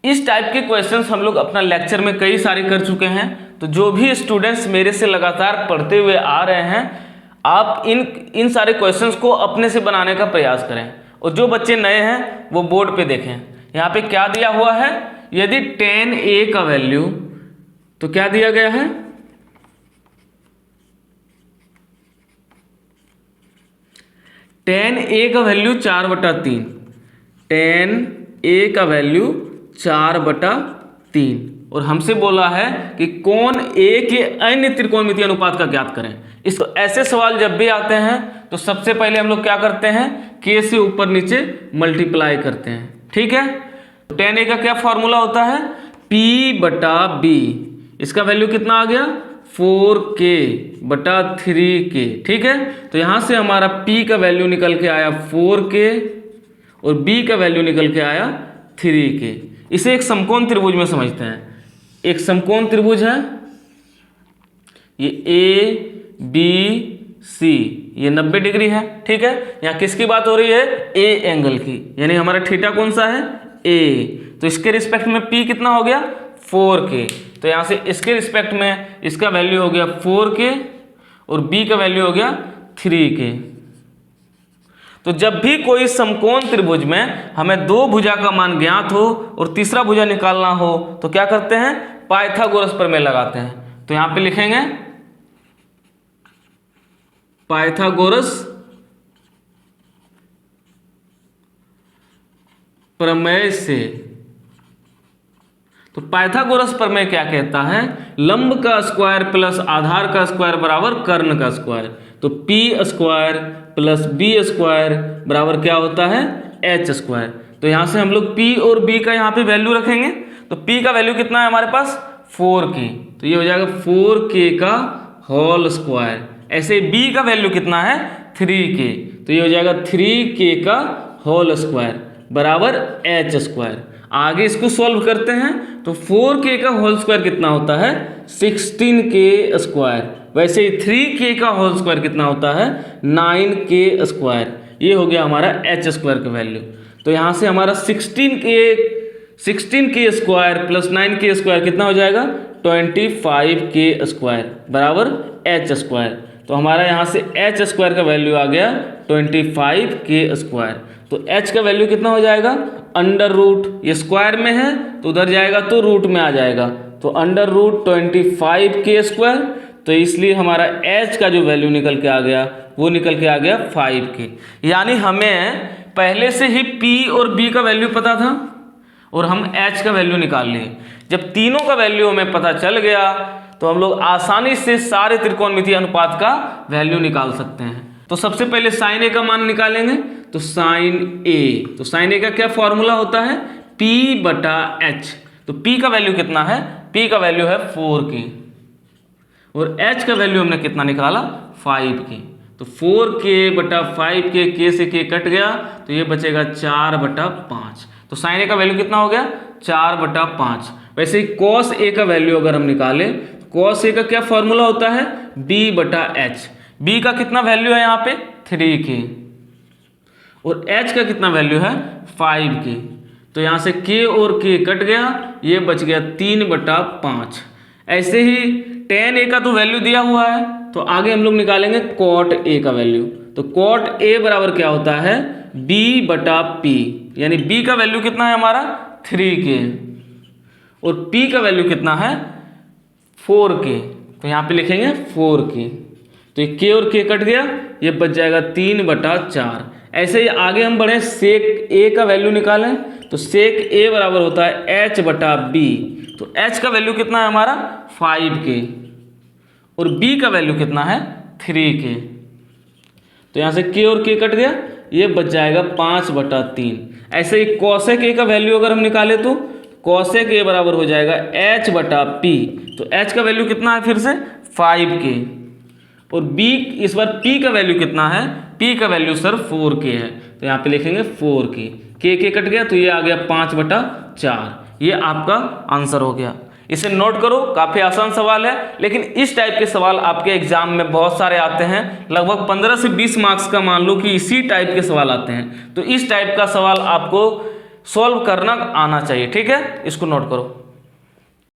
इस टाइप के क्वेश्चंस हम लोग अपना लेक्चर में कई सारे कर चुके हैं। तो जो भी स्टूडेंट्स मेरे से लगातार पढ़ते हुए आ रहे हैं, आप इन सारे क्वेश्चंस को अपने से बनाने का प्रयास करें। और जो बच्चे नए हैं वो बोर्ड पे देखें, यहाँ पे क्या दिया हुआ है। यदि tan a का वैल्यू, तो क्या दिया गया है, tan a का वैल्यू 4/3, tan a का वैल्यू 4/3, और हमसे बोला है कि कोण A के अन्य त्रिकोणमितीय अनुपात का ज्ञात करें। इस ऐसे सवाल जब भी आते हैं तो सबसे पहले हम लोग क्या करते हैं, K से ऊपर नीचे मल्टीप्लाई करते हैं, ठीक है। तो tan A का क्या फॉर्मूला होता है, P/B। इसका वैल्यू कितना आ गया, 4K/3K, ठीक है। तो यहाँ से हमारा P का वैल्यू निकल के आया 4K और B का वैल्यू निकल के आया 3K। इसे एक समकोण त्रिभुज में समझते हैं। एक समकोण त्रिभुज है, ये ABC, ये 90 डिग्री है, ठीक है। यहाँ किसकी बात हो रही है, A एंगल की, यानी हमारा थीटा कौन सा है, A। तो इसके रिस्पेक्ट में P कितना हो गया, 4K। तो यहाँ से इसके रिस्पेक्ट में इसका वैल्यू हो गया 4K और B का वैल्यू हो गया 3K। तो जब भी कोई समकोण त्रिभुज में हमें दो भुजा का मान ज्ञात हो और तीसरा भुजा निकालना हो तो क्या करते हैं, पाइथागोरस प्रमेय लगाते हैं। तो यहां पे लिखेंगे पाइथागोरस प्रमेय से। तो पाइथागोरस प्रमेय क्या कहता है, लंब का स्क्वायर प्लस आधार का स्क्वायर बराबर कर्ण का स्क्वायर। तो p² प्लस b² बराबर क्या होता है, h²। तो यहाँ से हम लोग p और b का यहाँ पे वैल्यू रखेंगे। तो p का वैल्यू कितना है हमारे पास, 4K। तो ये हो जाएगा 4K का होल स्क्वायर। ऐसे b का वैल्यू कितना है, 3K। तो ये हो जाएगा 3K का होल स्क्वायर बराबर h²। आगे इसको सॉल्व करते हैं तो 4K का होल स्क्वायर कितना होता है, 16K²। वैसे ही 3K का होल स्क्वायर कितना होता है, 9K²। ये हो गया हमारा h² का वैल्यू। तो यहाँ से हमारा 16K² प्लस 9K² कितना हो जाएगा, 25K² बराबर h²। तो हमारा यहाँ से h² का वैल्यू आ गया 25K²। तो h का वैल्यू कितना हो जाएगा, √, ये स्क्वायर में है तो उधर जाएगा तो रूट में आ जाएगा। तो √25K²। तो इसलिए हमारा h का जो वैल्यू निकल के आ गया वो निकल के आ गया 5K। यानी हमें पहले से ही P और B का वैल्यू पता था और हम h का वैल्यू निकाल लिए। जब तीनों का वैल्यू हमें पता चल गया तो हम लोग आसानी से सारे त्रिकोणमितीय अनुपात का वैल्यू निकाल सकते हैं। तो सबसे पहले sin A का मान निकालेंगे। तो sin A, तो sin A का क्या फॉर्मूला होता है, P/H। तो P का वैल्यू कितना है, P का वैल्यू है 4K और H का वैल्यू हमने कितना निकाला, 5K। तो 4K/5K, K से K कट गया तो ये बचेगा 4/5। तो sin A का वैल्यू कितना हो गया, 4/5। वैसे ही cos A का वैल्यू अगर हम निकालें, cos A का क्या फॉर्मूला होता है, B/H। B का कितना वैल्यू है यहाँ पे, 3K और H का कितना वैल्यू है, 5K। तो यहाँ से K और K कट गया, ये बच गया 3/5। ऐसे ही tan A का तो वैल्यू दिया हुआ है तो आगे हम लोग निकालेंगे cot A का वैल्यू। तो cot A बराबर क्या होता है, B/P। यानी B का वैल्यू कितना है हमारा, 3K और P का वैल्यू कितना है, 4K। तो यहाँ पे लिखेंगे 4K। तो ये K और K कट गया, ये बच जाएगा 3/4। ऐसे ही आगे हम बढ़े, sec A का वैल्यू निकालें। तो sec A बराबर होता है H/B। तो H का वैल्यू कितना है हमारा, 5K और B का वैल्यू कितना है, 3K। तो यहाँ से K और K कट गया, ये बच जाएगा 5/3। ऐसे ही cosec A का वैल्यू अगर हम निकाले तो cosec A बराबर हो जाएगा H/P। तो H का वैल्यू कितना है फिर से, 5K और B, इस बार P का वैल्यू कितना है, P का वैल्यू सर 4K है। तो यहाँ पे लिखेंगे 4K। K कट गया तो ये आ गया 5/4। ये आपका आंसर हो गया। इसे नोट करो, काफ़ी आसान सवाल है, लेकिन इस टाइप के सवाल आपके एग्जाम में बहुत सारे आते हैं। लगभग 15 से 20 मार्क्स का मान लो कि इसी टाइप के सवाल आते हैं। तो इस टाइप का सवाल आपको सॉल्व करना आना चाहिए, ठीक है, इसको नोट करो।